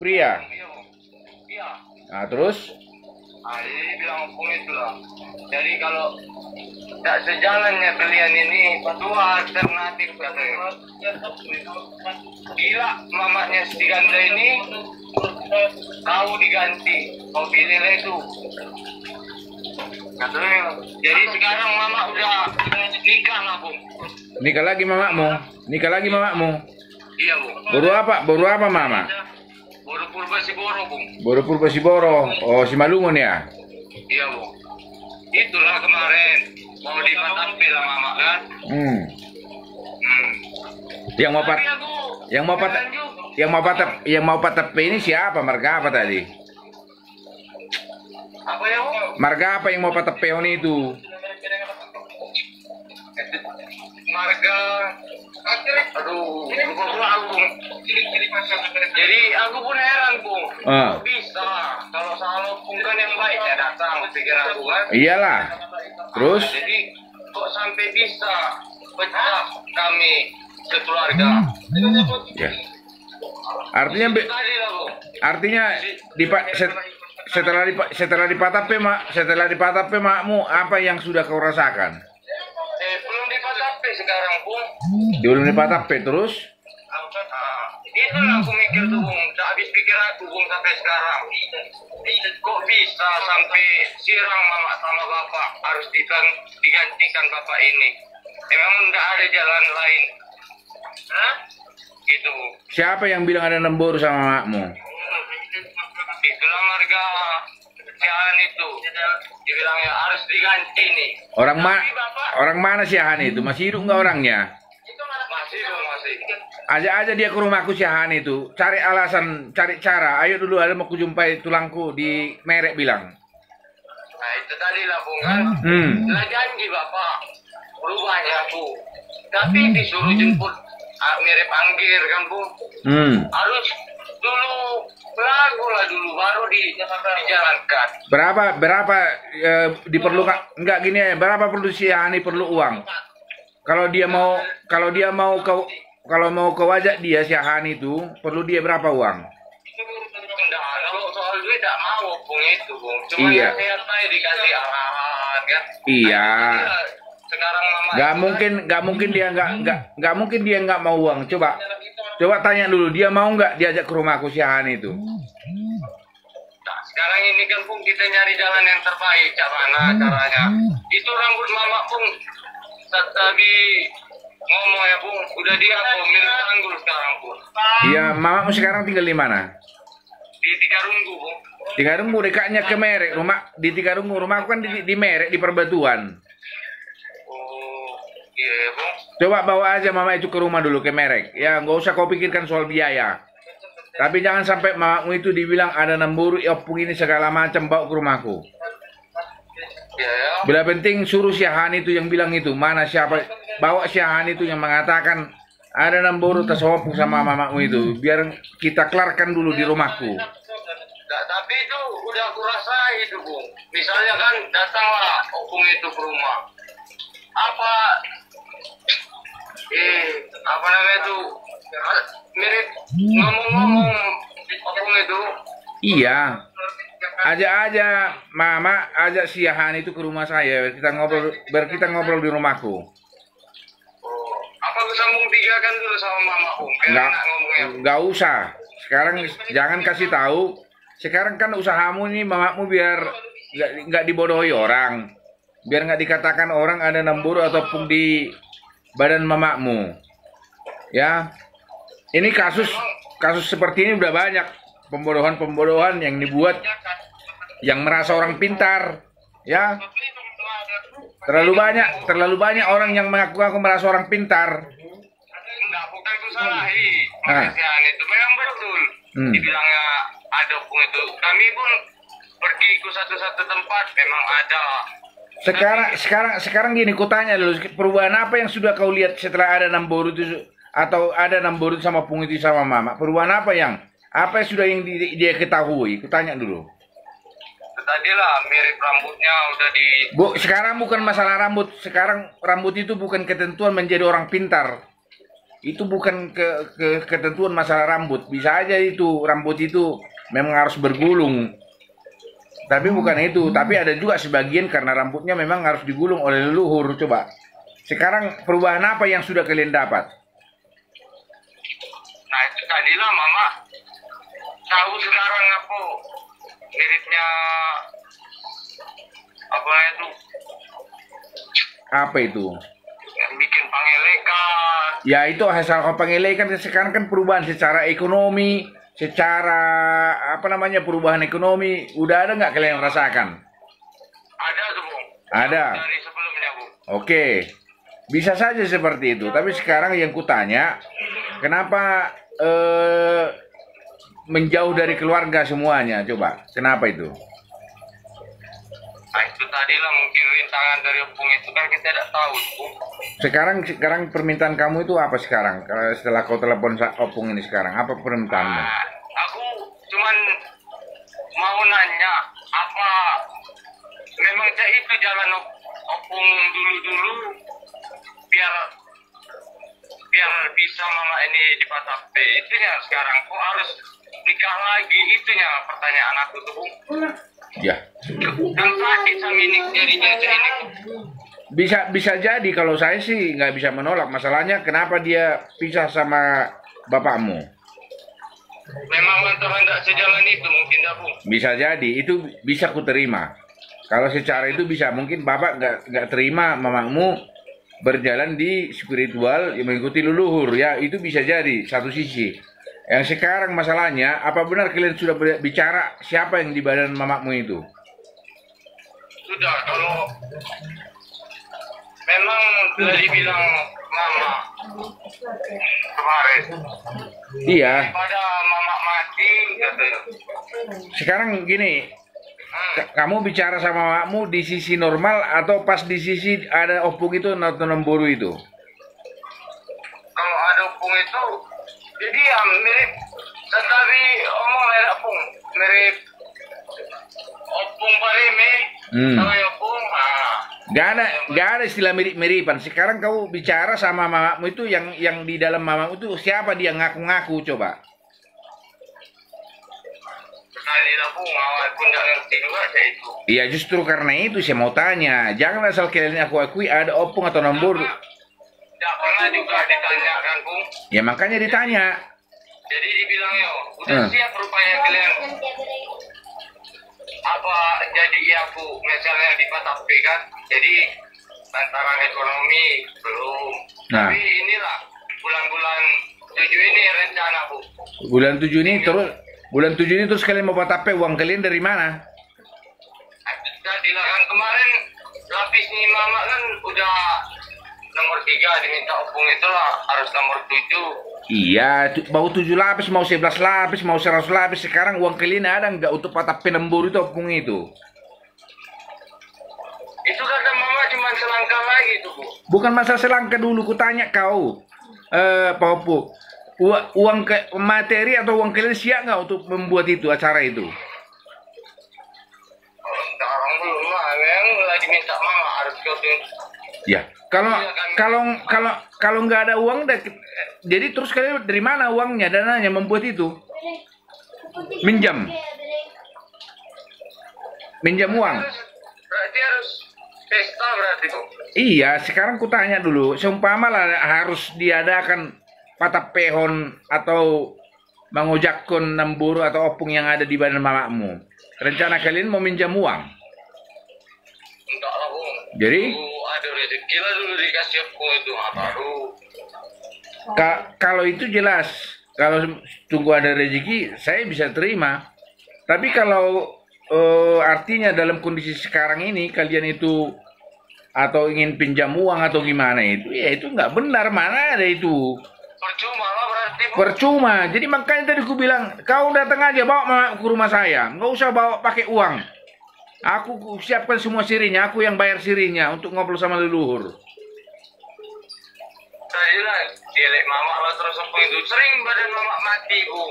Pria. Iya, Bung. Iya. Nah, terus? Jadi bilang Bung itu lah. Jadi kalau tak sejalannya kalian ini dua alternatif katanya. Gila mamanya si Ganda ini kau diganti, kau pilihlah itu. Katanya. Jadi sekarang mama udah nikah lah Bung. Nikah lagi mamamu? Nikah lagi mamamu? Iya Bung. Baru apa? Baru apa mama? Baru Purba Siboro Bung. Baru Purba Siboro. Oh, si Malungun ya? Iya Bung. Itulah kemarin mau dipatampi lah mama kan. Hmm. Yang mau pat, Tapi aku yang mau pat, lanjut. yang mau patepe ini siapa? Marga apa tadi? Apa ya Bung? Marga apa yang mau patepe itu? Marga aduh lupa pula aku Bung. Jadi aku pun heran Bung. Ah. Kok bisa kalau salah Bung kan yang baik ya datang pikir aku kan. Iyalah. Terus? Jadi kok sampai bisa pecah kami sekeluarga. Ya. Artinya Tadi lah Bung. artinya setelah dipatape makmu apa yang sudah kau rasakan? Belum dipatape sekarang Bung. Belum dipatape terus? Itulah aku mikir tuh Bung, tak habis pikir aku Bung sampai sekarang. Kok bisa sampai sirang mama sama bapak harus digantikan bapak ini? Memang tidak ada jalan lain. Hah? Gitu Bung. Siapa yang bilang ada nembur sama makmu? Itulah marga Sian itu. Dibilang ya harus diganti nih. Orang mana si Hani itu? Masih hidup nggak orangnya? Masih Bung, masih. Ajak aja dia ke rumahku si Hani itu. Cari alasan, cari cara. Ayo dulu ada mau kujumpai tulangku di merek bilang. Nah itu tadi lah Bung kan. Lah janji bapak berubahnya aku. Tapi disuruh jemput mirip Anggir kan Bung. Harus dulu lagu lah dulu baru dijalankan. Berapa diperlukan? Enggak gini ya. Berapa perlu si Hani perlu uang? Kalau dia mau kau ajak dia si Hani itu perlu dia berapa uang? Enggak, kalau soal duit tidak mau Bung itu Bung. Cuma Iya. saya dikasih arahan kan. Iya. Sekarang mama Gak mungkin dia nggak mau uang. Coba tanya dulu dia mau nggak diajak ke rumahku si Hani itu. Nah, sekarang ini kan Bung kita nyari jalan yang terbaik caranya. Itu rambut mama Bung tadi ngomong ya Bung udah dia milik tanggul sekarang Bung. Iya, mamamu sekarang tinggal di mana? Di Tigarunggu Bung. Tigarunggu dekatnya ke Merek. Di Tigarunggu rumahku kan di Merek di Perbatuan. Oh iya Bung. Coba bawa aja mama itu ke rumah dulu ke Merek. Ya nggak usah kau pikirkan soal biaya. Tapi jangan sampai mamamu itu dibilang ada nemburu, opung ini segala macam bawa ke rumahku. Ya. Bila penting suruh si Hani itu yang bilang itu. Mana siapa? Bawa si Hani itu yang mengatakan ada nemburu tasawuf sama mamamu itu. Biar kita kelarkan dulu di rumahku. Nah, tapi itu udah aku rasain itu Bung. Misalnya kan datanglah opung itu ke rumah. Apa namanya itu mirip ngomong-ngomong opung itu. Iya. Ajak aja mama, ajak si Hani itu ke rumah saya. Kita ngobrol di rumahku. Oh, apa aku sambung tiga kan dulu sama mama Bung? Nggak usah. Sekarang jangan kasih tahu. Sekarang kan usahamu ini mamamu biar nggak dibodohi orang. Biar nggak dikatakan orang ada nemburu ataupun di badan mamamu. Ya. Ini kasus seperti ini udah banyak. Pembodohan yang dibuat yang merasa orang pintar. Ya. Terlalu banyak orang yang mengaku merasa orang pintar. Enggak, bukan ku salahi. Malaysian itu memang betul. Dibilangnya ada opung itu. Kami pun pergi ke satu-satu tempat memang ada. Sekarang gini, kutanya dulu, perubahan apa yang sudah kau lihat setelah ada nemburu itu atau ada nemburu sama pung itu sama mama? Perubahan apa yang sudah yang dia ketahui? Kutanya dulu. Tadi lah mirip rambutnya udah di. Sekarang bukan masalah rambut. Sekarang rambut itu bukan ketentuan menjadi orang pintar. itu bukan ketentuan masalah rambut. Bisa aja itu rambut itu memang harus bergulung. Tapi bukan itu. Tapi ada juga sebagian karena rambutnya memang harus digulung oleh leluhur. Coba. Sekarang perubahan apa yang sudah kalian dapat? Nah itu tadilah mama tahu sekarang aku miripnya apa itu Apa itu? yang bikin pangelekan. Ya itu hasil pengelekan sekarang kan perubahan secara ekonomi, secara apa namanya perubahan ekonomi. Udah ada nggak kalian rasakan? Ada tuh Bung. Ada. Dari sebelumnya Bung. Oke, bisa saja seperti itu. Tapi sekarang yang kutanya, kenapa menjauh dari keluarga semuanya? Coba, kenapa itu? Nah itu tadilah mungkin rintangan dari opung itu kan kita tidak tahu Bung. Sekarang permintaan kamu itu apa sekarang? Setelah kau telepon opung ini sekarang, apa permintaanmu? Nah, aku cuman mau nanya apa memang itu jalan opung dulu biar biar bisa mama ini dipatape itunya sekarang kok harus nikah lagi itunya pertanyaan aku tuh Bung. Ya, Kan sakit sama ini jadinya ini. bisa jadi kalau saya sih nggak bisa menolak. Masalahnya kenapa dia pisah sama bapakmu? Memang lantaran tidak sejalan itu mungkin dah Bung. Bisa jadi, itu bisa ku terima. Kalau secara itu bisa, mungkin bapak nggak terima mamamu berjalan di spiritual yang mengikuti leluhur, ya itu bisa jadi satu sisi. Yang sekarang masalahnya, apa benar kalian sudah bicara siapa yang di badan mamamu itu? Sudah kalau memang dari bilang mama kemarin Iya. pada mama mati katanya. Sekarang gini, kamu bicara sama mamamu di sisi normal atau pas di sisi ada opung itu atau nemburu itu? Kalau ada opung itu jadi ya mirip tetapi omong merah pung mirip opung pareme kalau opung Gak ada istilah mirip-miripan. Sekarang kamu bicara sama mamamu itu yang di dalam mamamu itu siapa dia ngaku-ngaku coba? sekali lah pung awal pun tidak ngerti juga saya itu. Iya justru karena itu saya mau tanya. Jangan asal kalian aku akui ada opung atau nemburu. Tidak pernah juga ditanyakan pung. Ya makanya ditanya. Jadi dibilang yo udah siap rupanya kalian apa jadi ya bu misalnya di Patapi kan jadi lantaran ekonomi belum tapi inilah bulan-bulan 7 ini rencana bu bulan 7 ini terus kalian mau Patape, uang kalian dari mana? Dilarang kemarin lapis nih mama kan udah nomor 3 diminta opung itulah harus nomor 7. Iya, mau 7 lapis, mau 11 lapis, mau 100 lapis. Sekarang uang kalian ada nggak untuk patah penembur itu opung itu? Itu kata mama cuma selangkah lagi tuh bu. Bukan masalah selangkah dulu, kutanya kau, Pak Opo, uang materi atau uang kalian siap nggak untuk membuat itu acara itu? Sekarang belum lah, yang lagi minta mama harus kau. Ya, kalau nggak ada uang, jadi terus kalian dari mana uangnya, dananya membuat itu? Minjam uang. Berarti harus pesta berarti bu. Iya, sekarang kutanya dulu, seumpama lah harus diadakan patah pehon atau mengojakkon nemburu atau opung yang ada di badan mamamu. Rencana kalian mau minjam uang? Enggak lah bu. Jadi? Ada rezeki lah dulu dikasih opung itu baru. Kalau itu jelas, kalau tunggu ada rezeki, saya bisa terima. Tapi kalau artinya dalam kondisi sekarang ini kalian itu atau ingin pinjam uang atau gimana itu, ya itu nggak benar, mana ada itu. Percuma lah berarti bu. Percuma. Jadi makanya tadi aku bilang, kau datang aja bawa mama ke rumah saya, nggak usah bawa pakai uang. Aku siapkan semua sirinya, aku yang bayar sirinya untuk ngobrol sama leluhur. Saya lah, dilek mama lah terus opung itu sering badan mama mati bu.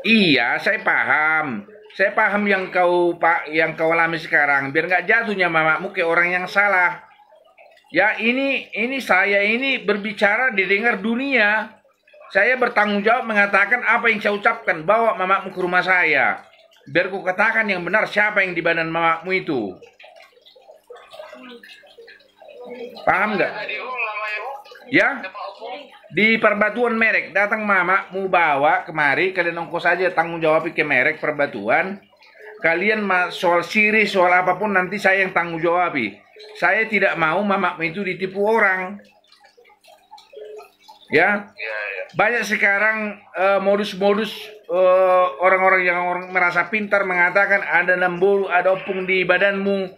Iya, saya paham. Saya paham yang kau alami sekarang. Biar nggak jatuhnya mamamu ke orang yang salah. Ya ini saya ini berbicara didengar dunia. Saya bertanggung jawab mengatakan apa yang saya ucapkan. Bawa mamamu ke rumah saya. Biar ku katakan yang benar siapa yang di badan mamamu itu. Paham nggak? Tadi namanya Ya? Pak Opung. Di Perbatuan Merek. Datang mamamu bawa kemari. Kalian ongkos saja tanggung jawab ke Merek Perbatuan. Kalian soal siri, soal apapun nanti saya yang tanggung jawab. Saya tidak mau mamamu itu ditipu orang. Ya, Ya, ya. banyak sekarang modus-modus orang-orang yang merasa pintar mengatakan ada nambul, ada opung di badanmu.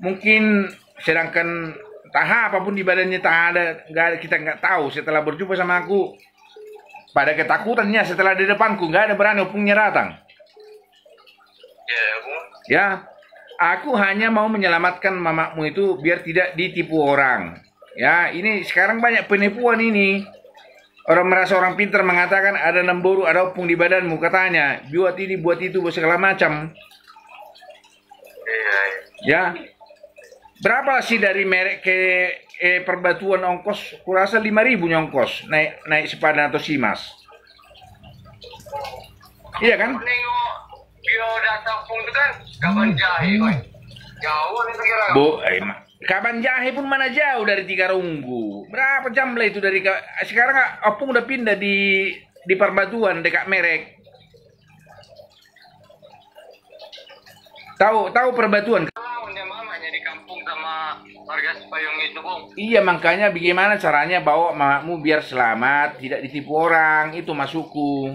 Mungkin sedangkan entah apapun di badannya tak ada, kita nggak tahu. Setelah berjumpa sama aku, pada ketakutannya setelah di depanku nggak ada berani opungnya datang. Ya, Bu. Ya, aku hanya mau menyelamatkan mamamu itu biar tidak ditipu orang. Ya, ini sekarang banyak penipuan ini. Orang merasa orang pintar mengatakan ada namburu, ada opung di badanmu, katanya buat ini, buat itu, buat segala macam. Iya, iya. Ya, berapa sih dari Merek ke Perbatuan ongkos? Kurasa 5.000 nyongkos naik sepadan atau simas. Iya kan? Nengok bio datang pun itu kan kapan jahe, Pak. Jauh nih kira. Bu, Kaban Jahe pun mana jauh dari Tigarunggu. Berapa jam lah itu dari sekarang opung udah pindah di Perbatuan dekat Merek. Tahu Perbatuan? Punya mamanya di kampung sama warga Cipayung itu, Bung. Iya, makanya bagaimana caranya bawa mamamu biar selamat, tidak ditipu orang, itu masukku.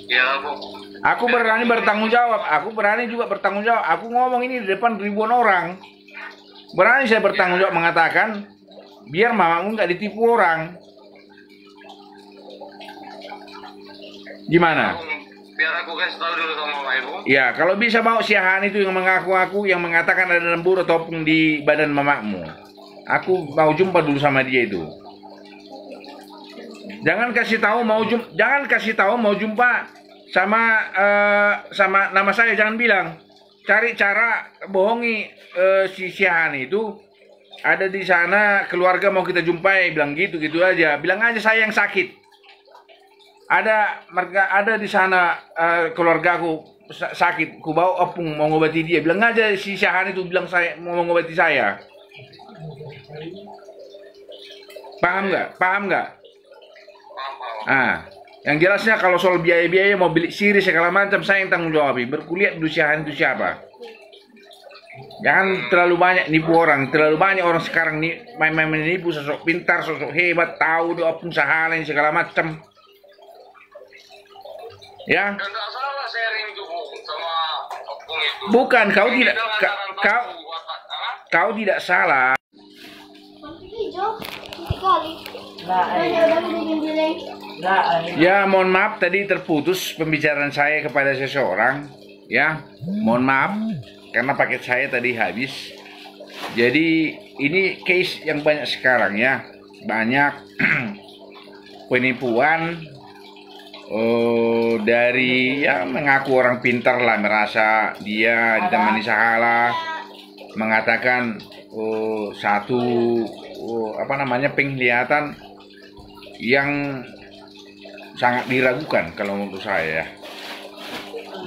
Ya, Bung. Aku berani bertanggung jawab, aku berani juga bertanggung jawab. Aku ngomong ini di depan ribuan orang. Berani saya bertanggung jawab mengatakan, biar mamamu nggak ditipu orang. Gimana? Bung, biar aku kasih tahu dulu sama Pak Ibu. Ya, kalau bisa bawa siahan itu yang mengaku-aku, yang mengatakan ada lembur atau opung di badan mamamu. Aku mau jumpa dulu sama dia itu. Jangan kasih tahu mau jumpa sama nama saya, jangan bilang. Cari cara bohongi si Siahan itu ada di sana, keluarga mau kita jumpai, bilang gitu aja. Bilang aja saya yang sakit. Ada di sana keluargaku sakit, ku bawa opung mau ngobati dia. Bilang aja si Siahan itu bilang saya mau ngobati saya. Paham nggak? Paham. Ah, yang jelasnya kalau soal biaya-biaya mau beli siri segala macam saya yang tanggung jawab. Berkuliah dulu Siahan itu siapa? Jangan terlalu banyak nipu orang. Terlalu banyak orang sekarang nih main-main menipu, sosok pintar, sosok hebat, tahu dia opung sahalan segala macam. Ya. Dan tak salah sharing itu, Bung, sama opung itu. Bukan, kau Yang tidak itu lantaran tahu watak, kau tidak salah. Ya, mohon maaf tadi terputus pembicaraan saya kepada seseorang. Ya, mohon maaf karena paket saya tadi habis. Jadi ini case yang banyak sekarang ya, banyak penipuan dari yang mengaku orang pintar lah, merasa dia ditemani sahala, mengatakan satu penglihatan yang sangat diragukan kalau menurut saya.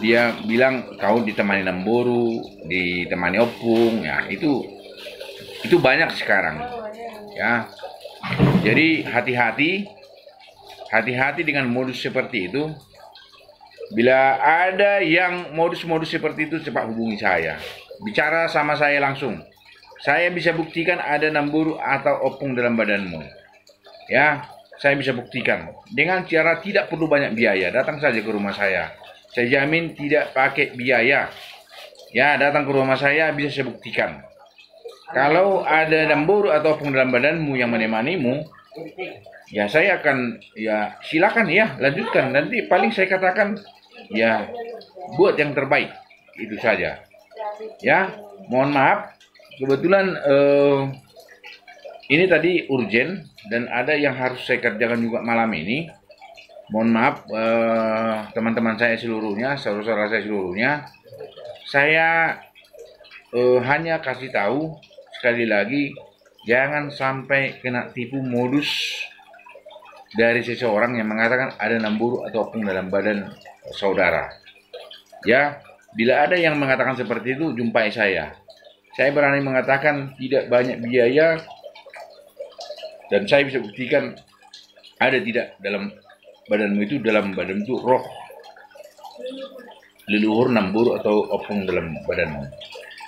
Dia bilang kau ditemani namburu, ditemani opung, ya itu banyak sekarang, ya. Jadi hati-hati dengan modus seperti itu. Bila ada yang modus-modus seperti itu, cepat hubungi saya, bicara sama saya langsung. Saya bisa buktikan ada namburu atau opung dalam badanmu, ya. Saya bisa buktikan dengan cara tidak perlu banyak biaya. Datang saja ke rumah saya jamin tidak pakai biaya. Ya, datang ke rumah saya bisa saya buktikan. Kalau ada namburu atau opung dalam badanmu yang menemanimu, ya saya akan, ya silakan ya lanjutkan. Nanti paling saya katakan ya buat yang terbaik, itu saja. Ya, mohon maaf kebetulan ini tadi urgent dan ada yang harus saya kerjakan juga malam ini. Mohon maaf teman-teman saya seluruhnya, saudara-saudara saya seluruhnya. Saya hanya kasih tahu sekali lagi, jangan sampai kena tipu modus dari seseorang yang mengatakan ada namburu atau opung dalam badan saudara. Ya, bila ada yang mengatakan seperti itu, jumpai saya. Saya berani mengatakan tidak banyak biaya dan saya bisa buktikan ada tidak dalam badanmu itu, dalam badan itu roh leluhur namburu atau opung dalam badanmu.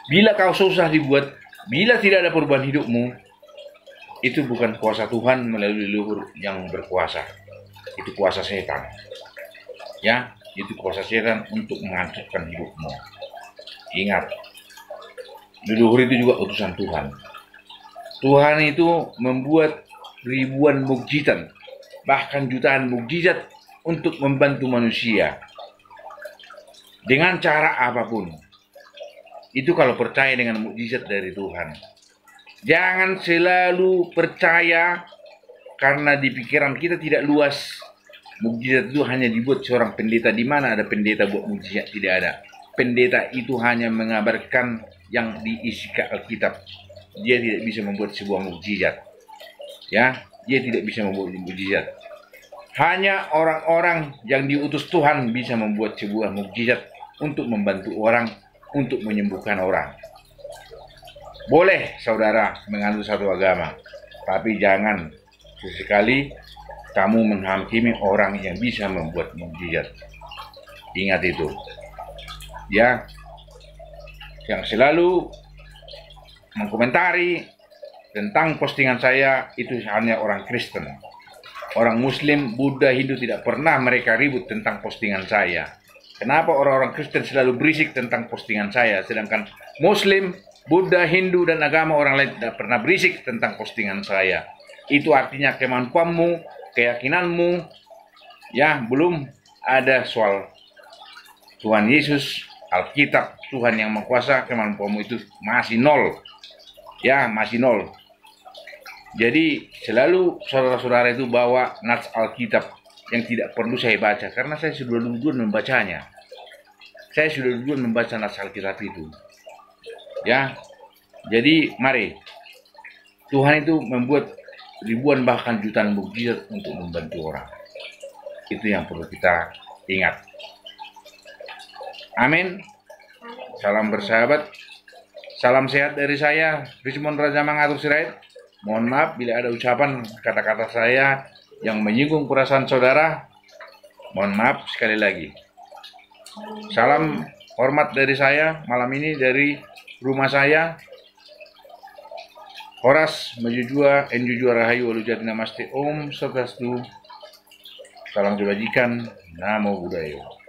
Bila kau susah dibuat, bila tidak ada perubahan hidupmu, itu bukan kuasa Tuhan melalui leluhur yang berkuasa. Itu kuasa setan. Ya, itu kuasa setan untuk menghancurkan hidupmu. Ingat, leluhur itu juga utusan Tuhan. Tuhan itu membuat ribuan mukjizat, bahkan jutaan mukjizat untuk membantu manusia. Dengan cara apapun. Itu kalau percaya dengan mukjizat dari Tuhan. Jangan selalu percaya karena di pikiran kita tidak luas. Mukjizat itu hanya dibuat seorang pendeta. Di mana ada pendeta buat mukjizat? Tidak ada. Pendeta itu hanya mengabarkan yang diisikan Alkitab. Dia tidak bisa membuat sebuah mukjizat. Ya, dia tidak bisa membuat mukjizat. Hanya orang-orang yang diutus Tuhan bisa membuat sebuah mukjizat untuk membantu orang, untuk menyembuhkan orang. Boleh saudara menganut satu agama, tapi jangan sesekali kamu menghakimi orang yang bisa membuat mukjizat. Ingat itu. Ya, yang selalu mengkomentari tentang postingan saya itu hanya orang Kristen. Orang Muslim, Buddha, Hindu tidak pernah mereka ribut tentang postingan saya. Kenapa orang-orang Kristen selalu berisik tentang postingan saya, sedangkan Muslim, Buddha, Hindu, dan agama orang lain tidak pernah berisik tentang postingan saya. Itu artinya kemampuanmu, keyakinanmu, ya belum ada soal Tuhan Yesus, Alkitab, Tuhan yang Maha Kuasa, kemampuanmu itu masih nol. Ya, masih nol. Jadi selalu saudara-saudara itu bawa nats Alkitab yang tidak perlu saya baca, karena saya sudah duluan membacanya. Saya sudah duluan membaca nats Alkitab itu. Ya, jadi mari, Tuhan itu membuat ribuan bahkan jutaan mukjizat untuk membantu orang. Itu yang perlu kita ingat. Amin. Salam bersahabat. Salam sehat dari saya, Richmond Raja Mangatur Sirait. Mohon maaf bila ada ucapan kata-kata saya yang menyinggung perasaan saudara. Mohon maaf sekali lagi. Salam hormat dari saya malam ini dari rumah saya. Horas Majujua Enjujua Rahayu Walujati Namaste Om Swastiastu. Salam kebajikan. Namo Buddhaya.